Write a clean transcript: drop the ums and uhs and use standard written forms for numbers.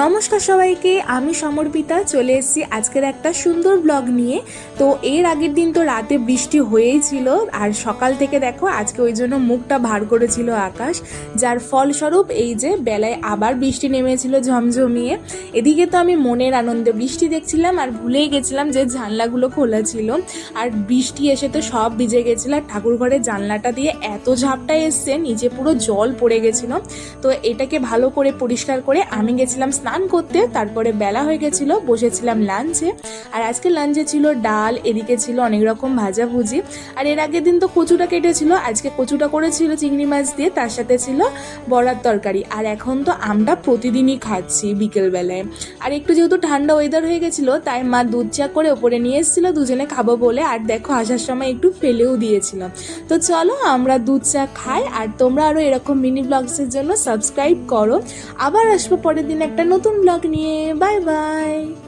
নমস্কার সবাইকে, আমি সমর্পিতা চলে এসেছি আজকের একটা সুন্দর ব্লগ নিয়ে। তো এর আগের দিন তো রাতে বৃষ্টি হয়েই ছিল, আর সকাল থেকে দেখো আজকে ওই জন্য মুখটা ভার করেছিল আকাশ, যার ফলস্বরূপ এই যে বেলায় আবার বৃষ্টি নেমেছিল ঝমঝমিয়ে। এদিকে তো আমি মনের আনন্দে বৃষ্টি দেখছিলাম আর ভুলেই গেছিলাম যে জানলাগুলো খোলা ছিল, আর বৃষ্টি এসে তো সব ভিজে গেছিল। আর ঠাকুর ঘরের জানলাটা দিয়ে এত ঝাপটা এসছে, নিচে পুরো জল পড়ে গেছিল। তো এটাকে ভালো করে পরিষ্কার করে আমি গেছিলাম স্নান করতে। তারপরে বেলা হয়ে গেছিলো, বসেছিলাম লাঞ্চে। আর আজকে লাঞ্চে ছিল ডাল, এদিকে ছিল অনেক রকম ভাজাভুজি, আর এর আগের দিন তো কচুটা কেটেছিল, আজকে কচুটা করেছিল চিংড়ি মাছ দিয়ে, তার সাথে ছিল বড়ার তরকারি। আর এখন তো আমটা প্রতিদিনই খাচ্ছি বিকেলবেলায়। আর একটু যেহেতু ঠান্ডা ওয়েদার হয়ে গেছিলো, তাই মা দুধ চা করে ওপরে নিয়ে এসেছিলো দুজনে খাবো বলে। আর দেখো আসার সময় একটু ফেলেও দিয়েছিল। তো চলো আমরা দুধ চা খাই, আর তোমরা আরও এরকম মিনি ব্লগসের জন্য সাবস্ক্রাইব করো। আবার আসবো পরের দিন একটা নতুন ব্লগ নিয়ে। Bye bye.